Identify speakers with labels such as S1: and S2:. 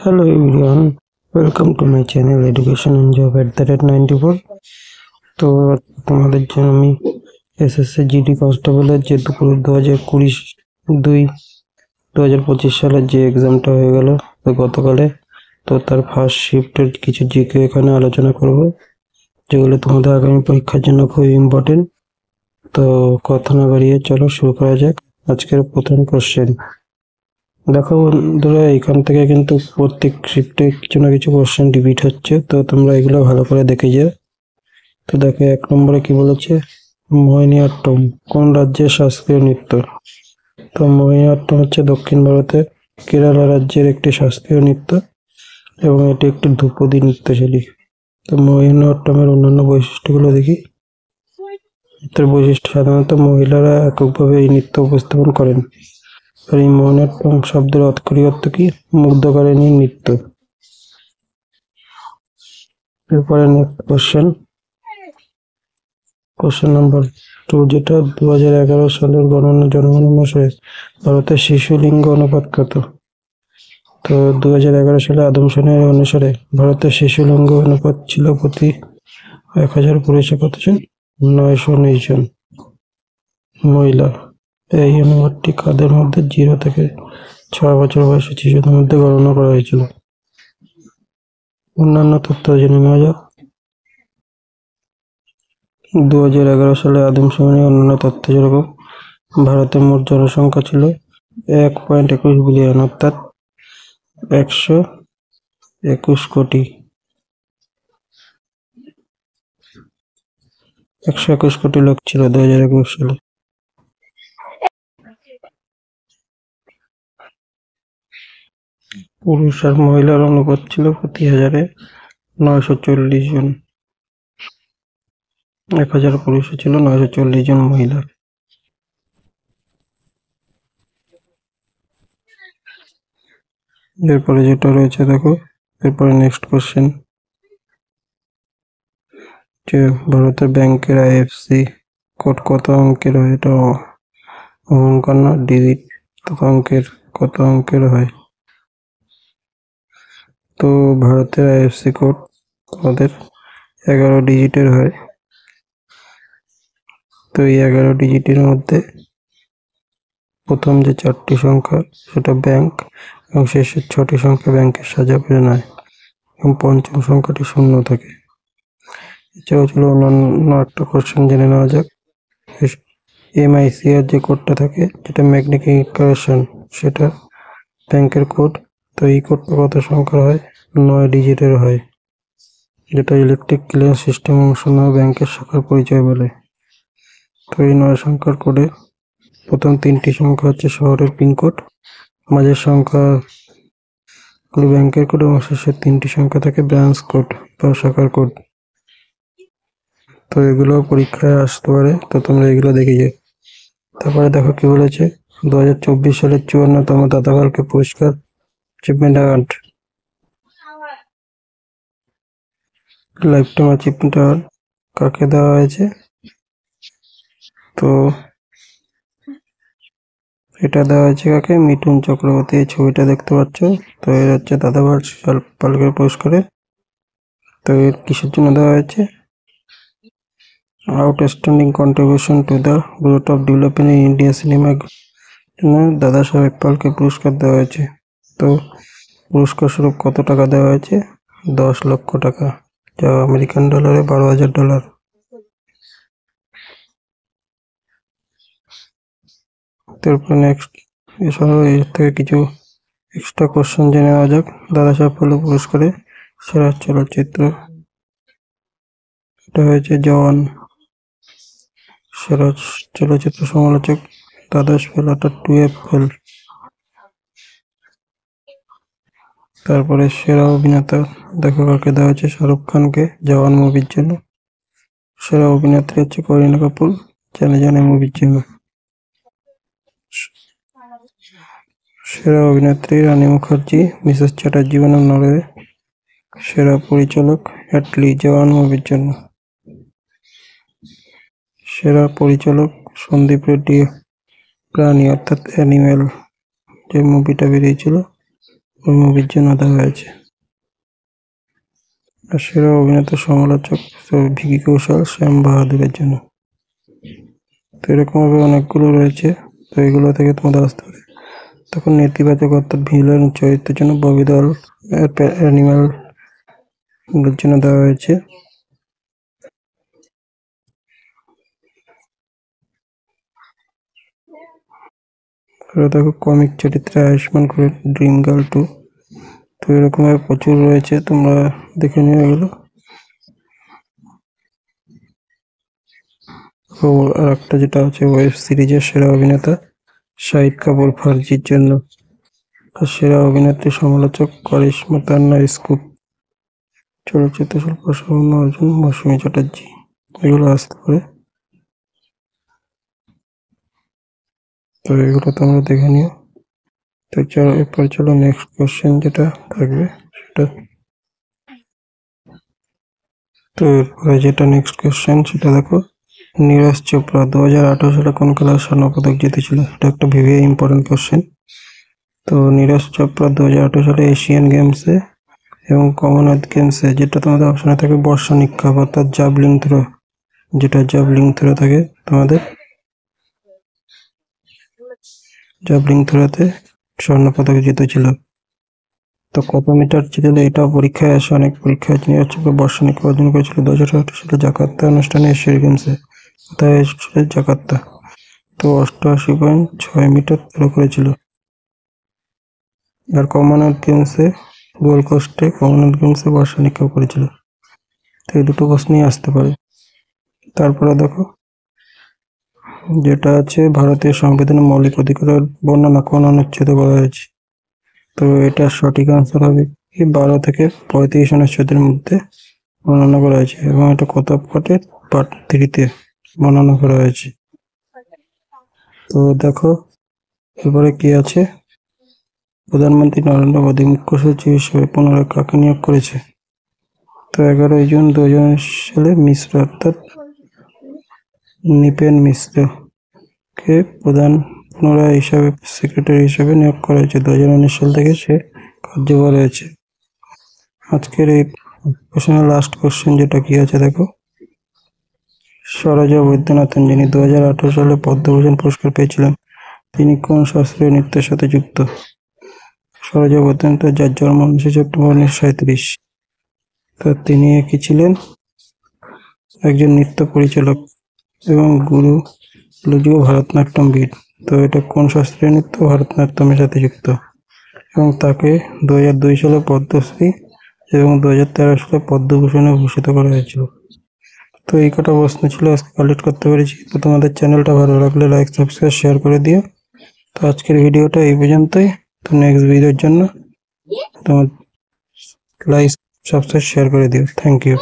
S1: Hello everyone, welcome to my channel Education and Job at the rate 94। তো তোমাদের জন্য আমি এসএসসি জিডি কনস্টেবলের যে 2020 সালের যে এক্সামটা হয়ে গেল তো গতকালে, তো তার ফার্স্ট শিফটের কিছু জিকে এখানে আলোচনা করব, যেগুলো তোমাদের আগামী পরীক্ষার জন্য খুব ইম্পর্টেন্ট। তো কথা না বাড়িয়ে চলো শুরু করা যাক আজকের প্রথম কোশ্চেন। দেখো বন্ধুরা, এখান থেকে কিন্তু প্রত্যেক শিফটে কিছু না কিছু কোশ্চেন রিপিট হচ্ছে, তো তোমরা এগুলো ভালো করে দেখে যাও। তো দেখো 1 নম্বরে কি বলেছে, মোহিনীঅট্টম কোন রাজ্যের শাস্ত্রীয় নৃত্য? তো মোহিনীঅট্টম হচ্ছে দক্ষিণ ভারতের কেরালা রাজ্যের একটি শাস্ত্রীয় নৃত্য এবং এটি একটি ধ্রুপদী নৃত্যশৈলী। তো মোহিনীঅট্টমের অন্যান্য বৈশিষ্ট্যগুলো দেখি। এর বৈশিষ্ট্য, সাধারণত মহিলারা এককভাবে এই নৃত্য উপস্থাপন করেন। আর এই মোহিনীঅট্টম শব্দের আক্ষরিক অর্থ কি? মুগ্ধকারিণী নৃত্য। এরপরে নেক্সট কোশ্চেন নাম্বার 2, যেটা 2011 সালের জনগণনা অনুসারে ভারতের শিশু লিঙ্গ অনুপাত কত? তো 2011 সালে আদমশুমারি অনুসারে ভারতের শিশু লিঙ্গ অনুপাত ছিল প্রতি 1000 পুরুষে কতজন? 919 জন মহিলা। এই অনুপাতটি কাদের মধ্যে 0 থেকে 6 বছর বয়সী শিশুদের মধ্যে গণনা করা হয়েছিল? অন্যান্য তথ্য জেনে নেওয়া যাক। 2011 সালে আদমশুমারি অন্যান্য তথ্য যেরকম, ভারতের মোট জনসংখ্যা ছিল 1.21 বিলিয়ন, অর্থাৎ 121 কোটি। 121 কোটি লোক ছিল 2021 সালে। পুরুষ আর মহিলার অনুপাত ছিল প্রতি 1040 জন। 1000 পুরুষে ছিল 940 জন মহিলা। এরপরে যেটা রয়েছে দেখো, এরপরে নেক্সট কোশ্চেন, যে ভারতের ব্যাংকের আইএফএসসি কোড কত অঙ্কের হয়? এটা অঙ্ক না ডিজিট, কত অঙ্কের হয়? তো ভারতের আইএফএসসি কোড আমাদের 11 ডিজিটের হয়। তো এই 11 ডিজিটের মধ্যে প্রথম যে 4টি সংখ্যা সেটা ব্যাংক এবং শেষের 6টি সংখ্যা ব্যাংকের সাজাবে নয় এবং পঞ্চম সংখ্যাটি শূন্য থাকে। এছাড়াও ছিল অন্যান্য একটা কোশ্চেন জেনে নেওয়া যাক। এমআইসিআর যে কোডটা থাকে, যেটা ম্যাগনিফিকেশন, সেটা ব্যাংকের কোড। তো এই কোডটা কত সংখ্যার হয়? 9 ডিজিটের হয়, যেটা ইলেকট্রিক ক্লিয়ারেন্স সিস্টেম অংশ নেওয়া ব্যাংকের শাখার পরিচয় বলে। তো এই 9 সংখ্যার কোডে প্রথম 3টি সংখ্যা হচ্ছে শহরের পিনকোড, মাঝের সংখ্যা হলো ব্যাংকের কোড এবং শেষের 3টি সংখ্যা থাকে ব্রাঞ্চ কোড বা শাখার কোড। তো এগুলো পরীক্ষায় আসতে পারে, তো তোমরা এগুলো দেখে যাও। তারপরে দেখো কি বলেছে, 2024 সালের 54তম দাদা ফালকে পুরস্কার achievement award, life time achievement award কাকে দেওয়া হয়েছে? তো এটা দেওয়া হয়েছে কাকে? মিঠুন চক্রবর্তী। এই ছবিটা দেখতে পাচ্ছ, তো এর হচ্ছে দাদা ফালকে পুরস্কারে। তো এর কিসের জন্য দেওয়া হয়েছে? Outstanding contribution to the growth of development in India cinema জন্য দাদা সাহেব ফালকে পুরস্কার দেওয়া হয়েছে। তো পুরস্কার স্বরূপ কত টাকা দেওয়া হয়েছে? 10 লক্ষ টাকা, যা আমেরিকান ডলারে $12,000। তারপর নেক্সট, এছাড়াও এর থেকে কিছু এক্সট্রা কোশ্চেন জেনে নেওয়া যাক। দাদা সাহেব ফালকে পুরস্কারে সেরা চলচ্চিত্র, এটা হয়েছে জওয়ান। সেরা চলচ্চিত্র সমালোচক দ্বাদশ ফেল, অর্থাৎ 12 ফেল। তারপরে সেরা অভিনেতা দেখো কাকে দেওয়া হয়েছে? শাহরুখ খানকে জওয়ান মুভির জন্য। সেরা অভিনেত্রী হচ্ছে করিনা কাপুর, জানে জানে মুভির জন্য। সেরা অভিনেত্রী রানী মুখার্জি, মিসেস চ্যাটার্জি বনাম নরওয়ে। সেরা পরিচালক অ্যাটলি, জওয়ান মুভির জন্য। সেরা পরিচালক সন্দীপ রেড্ডি, প্রাণী অর্থাৎ অ্যানিমেল, যে মুভিটা বেরিয়েছিল ওই মুভির জন্য দেওয়া হয়েছে। আর সেরা অভিনেতা সমালোচক ভিকি কৌশল, শ্যাম বাহাদুরের জন্য। তো এরকম ভাবে অনেকগুলো রয়েছে, তো এগুলো থেকে তোমাদের আসতে পারে। তখন নেতিবাচক অর্থাৎ ভিলেন চরিত্রের জন্য ববি দল, অ্যানিমাল এর জন্য দেওয়া হয়েছে। দেখো কমিক চরিত্রে আয়ুষ্মান করে ড্রিম গার্ল 2। তো এরকম ভাবে প্রচুর রয়েছে, তোমরা দেখে নিও এগুলো। আর একটা যেটা আছে ওয়েব সিরিজের সেরা অভিনেতা শাহিদ কাপুর ফার্জির জন্য। আর সেরা অভিনেত্রী সমালোচক করিশ্মা তান্না স্কুপ। চলচ্চিত্র শিল্প সামান্য অর্জুন মৌসুমী চ্যাটার্জি। এগুলো আসতে পারে, তো এগুলো তোমরা দেখে নিও। তো চলো এরপর চলো নেক্সট কোশ্চেন যেটা থাকবে সেটা। তো এরপরে যেটা নেক্সট কোশ্চেন সেটা দেখো, নীরজ চোপড়া 2018 সালে কোন খেলায় স্বর্ণপদক জিতেছিল? এটা একটা ভেরি ইম্পর্টেন্ট কোশ্চেন। তো নীরজ চোপড়া 2018 সালে এশিয়ান গেমসে এবং কমনওয়েলথ গেমসে, যেটা তোমাদের অপশনে থাকে বর্ষা নিক্ষেপ অর্থাৎ জাভলিং থ্রো, যেটা জাভলিং থ্রো থাকে তোমাদের, জাভলিং থ্রোতে স্বর্ণপদক জিতেছিল। তো কত মিটার জিতলে এটাও পরীক্ষায় আসে, অনেক পরীক্ষায় নীরজ চোপড়া বর্ষা নিক্ষেপ অর্জন করেছিল 2018 সালে জাকার্তা অনুষ্ঠানে এশিয়ান গেমসে। কোথায় এসেছিল? জাকার্তা। তো 88.6 মিটার থ্রো করেছিল। আর কমনওয়েলথ গেমসে গোল্ড কোস্টে কমনওয়েলথ গেমসে বর্ষা নিক্ষেপ করেছিল। তো এই দুটো প্রশ্নই আসতে পারে। তারপরে দেখো যেটা আছে ভারতীয় সংবিধানের মৌলিক অধিকারের বর্ণনা কোন অনুচ্ছেদে বলা হয়েছে? তো এটা সঠিক আনসার হবে কি 12 থেকে 35 অনুচ্ছেদের মধ্যে বর্ণনা করা হয়েছে, এবং এটা কত পার্টে? পার্ট 3-তে বর্ণনা করা হয়েছে। তো দেখো এরপরে কি আছে, প্রধানমন্ত্রী নরেন্দ্র মোদী মুখ্য সচিব হিসেবে পুনরায় কাকে নিয়োগ করেছে? তো 11 জুন 2019 সালে মিশ্র অর্থাৎ নিপেন মিশ্রকে পুনরায় হিসাবে সেক্রেটারি হিসেবে নিয়োগ করা হয়েছে। 2019 সাল থেকে সে কার্যকর হয়েছে। আজকের এই কোশ্চেনের লাস্ট কোশ্চেন যেটা কি আছে দেখো, সরোজা বৈদ্যনাথন যিনি 2018 সালে পদ্মভূষণ পুরস্কার পেয়েছিলেন, তিনি কোন শাস্ত্রীয় নৃত্যের সাথে যুক্ত? সরোজা বৈদ্যনাথন, যার জন্ম 19 সেপ্টেম্বর 1937। তো তিনি কি ছিলেন? একজন নৃত্য পরিচালক এবং গুরু যুগ ভারতনাট্যমবিদ। তো এটা কোন শাস্ত্রীয় নৃত্য? ভারতনাট্যমের সাথে যুক্ত। এবং তাকে 2002 সালে পদ্মশ্রী এবং 2013 সালে পদ্মভূষণে ভূষিত করা হয়েছিল। তো এই কটা প্রশ্ন ছিল আজকে কালেক্ট করতে পেরেছি। তো তোমাদের চ্যানেলটা ভালো লাগলে লাইক, সাবস্ক্রাইব, শেয়ার করে দিও। তো আজকের ভিডিওটা এই পর্যন্তই। তো নেক্সট ভিডিওর জন্য তোমার লাইক, সাবস্ক্রাইব, শেয়ার করে দিও। Thank you.